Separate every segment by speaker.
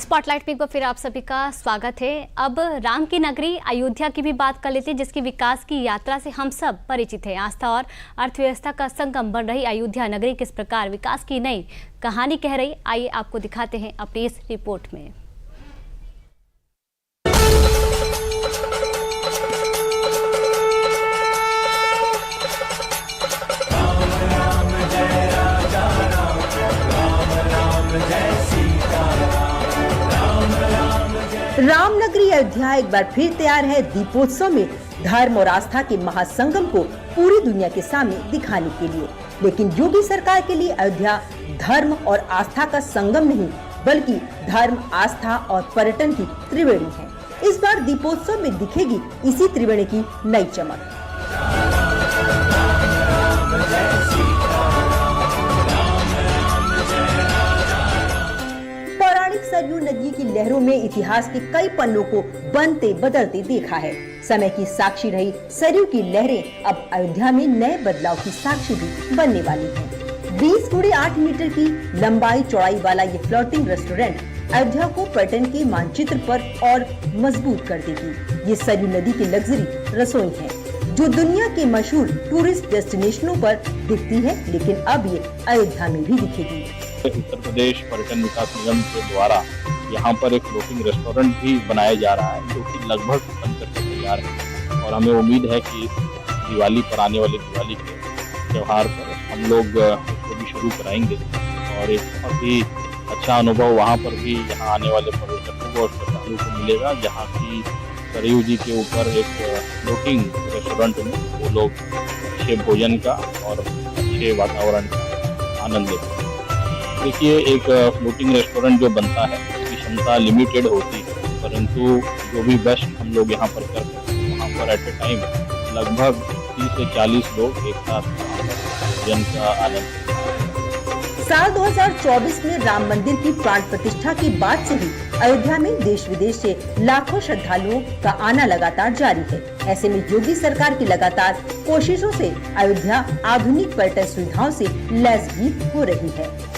Speaker 1: Spotlight में एक बार फिर आप सभी का स्वागत है। अब राम की नगरी अयोध्या की भी बात कर लेते हैं, जिसकी विकास की यात्रा से हम सब परिचित हैं। आस्था और अर्थव्यवस्था का संगम बन रही अयोध्या नगरी किस प्रकार विकास की नई कहानी कह रही, आइए आपको दिखाते हैं अपनी इस रिपोर्ट में।
Speaker 2: रामनगरी अयोध्या एक बार फिर तैयार है दीपोत्सव में धर्म और आस्था के महासंगम को पूरी दुनिया के सामने दिखाने के लिए। लेकिन योगी सरकार के लिए अयोध्या धर्म और आस्था का संगम नहीं, बल्कि धर्म, आस्था और पर्यटन की त्रिवेणी है। इस बार दीपोत्सव में दिखेगी इसी त्रिवेणी की नई चमक। सरयू नदी की लहरों में इतिहास के कई पन्नों को बनते बदलते देखा है। समय की साक्षी रही सरयू की लहरें अब अयोध्या में नए बदलाव की साक्षी भी बनने वाली हैं। 20 × 8 मीटर की लंबाई चौड़ाई वाला ये फ्लोटिंग रेस्टोरेंट अयोध्या को पर्यटन के मानचित्र पर और मजबूत कर देगी। ये सरयू नदी की लग्जरी रसोई है, जो दुनिया के मशहूर टूरिस्ट डेस्टिनेशनों पर दिखती है, लेकिन अब ये अयोध्या में भी दिखेगी।
Speaker 3: उत्तर प्रदेश पर्यटन विकास निगम के द्वारा यहाँ पर एक फ्लोटिंग रेस्टोरेंट भी बनाया जा रहा है, जो कि लगभग बनकर तैयार है। और हमें उम्मीद है कि दिवाली पर, आने वाले दिवाली के त्यौहार पर हम लोग इसको भी शुरू कराएंगे और एक बहुत ही अच्छा अनुभव वहाँ पर भी यहाँ आने वाले पर्यटकों को और श्रद्धालुओं को मिलेगा, जहाँ की सरयू जी के ऊपर एक फ्लोटिंग रेस्टोरेंट में वो लोग अच्छे भोजन का और अच्छे वातावरण का आनंद लेते हैं। देखिए, एक फ्लोटिंग रेस्टोरेंट जो बनता है उसकी क्षमता लिमिटेड होती है, परंतु जो भी बेस्ट हम लोग यहाँ पर करते हैं, वहाँ पर एट ए टाइम लगभग 30 से 40 लोग एक साथ भोजन का आनंद लेते हैं।
Speaker 2: साल 2024 में राम मंदिर की प्राण प्रतिष्ठा के बाद से ही अयोध्या में देश विदेश से लाखों श्रद्धालुओं का आना लगातार जारी है। ऐसे में योगी सरकार की लगातार कोशिशों से अयोध्या आधुनिक पर्यटन सुविधाओं से लैस भी हो रही है।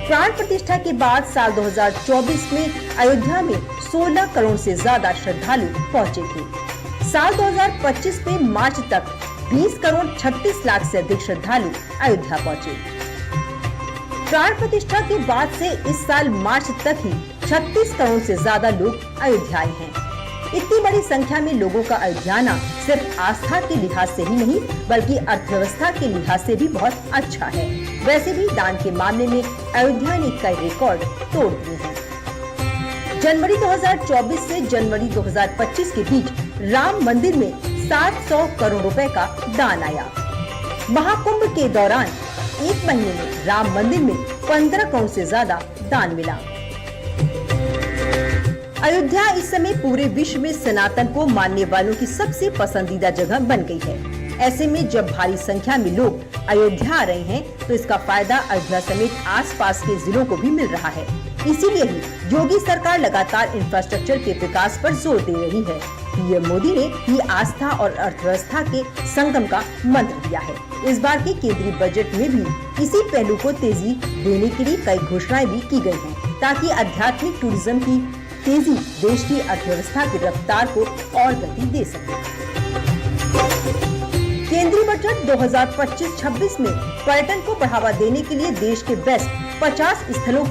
Speaker 2: प्राण प्रतिष्ठा के बाद साल 2024 में अयोध्या में 16 करोड़ से ज्यादा श्रद्धालु पहुंचे थे। साल 2025 में मार्च तक 20 करोड़ 36 लाख से अधिक श्रद्धालु अयोध्या पहुंचे। प्राण प्रतिष्ठा के बाद से इस साल मार्च तक ही 36 करोड़ से ज्यादा लोग अयोध्या आए हैं। इतनी बड़ी संख्या में लोगों का अयोध्या आना सिर्फ आस्था के लिहाज से ही नहीं, बल्कि अर्थव्यवस्था के लिहाज से भी बहुत अच्छा है। वैसे भी दान के मामले में अयोध्या ने कई रिकॉर्ड तोड़ दिए हैं। जनवरी 2024 से जनवरी 2025 के बीच राम मंदिर में 700 करोड़ रुपए का दान आया। महाकुंभ के दौरान एक महीने में राम मंदिर में 15 करोड़ से ज्यादा दान मिला। अयोध्या इस समय पूरे विश्व में सनातन को मानने वालों की सबसे पसंदीदा जगह बन गई है। ऐसे में जब भारी संख्या में लोग अयोध्या आ रहे हैं, तो इसका फायदा अयोध्या समेत आसपास के जिलों को भी मिल रहा है। इसीलिए ही योगी सरकार लगातार इंफ्रास्ट्रक्चर के विकास पर जोर दे रही है। पीएम मोदी ने ही आस्था और अर्थव्यवस्था के संगम का मंत्र दिया है। इस बार के केंद्रीय बजट में भी इसी पहलू को तेजी देने के लिए कई घोषणाएं भी की गई हैं, ताकि आध्यात्मिक टूरिज्म की तेजी देश की अर्थव्यवस्था की रफ्तार को और गति दे सके। केंद्रीय बजट 2025-26 में पर्यटन को बढ़ावा देने के लिए देश के बेस्ट 50 स्थलों